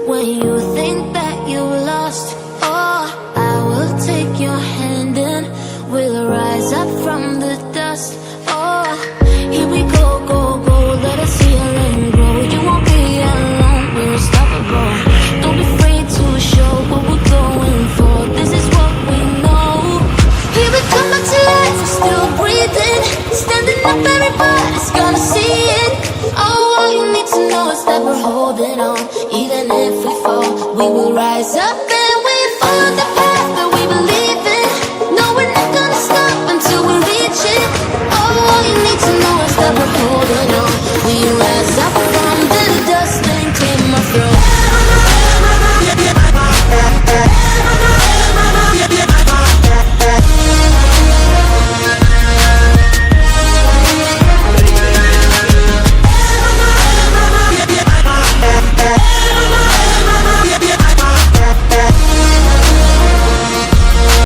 when you think that you lost. Oh, I will take your hand and we'll rise up from the dust. Oh, here we go, go, go, let us heal and grow. You won't be alone, we're unstoppable. Don't be afraid to show what we're going for. This is what we know. Here we come back to life, we're still breathing. Standing up, everybody's gonna see it. Oh, all you need to know is that we're holding on. Even if we fall, we will rise up.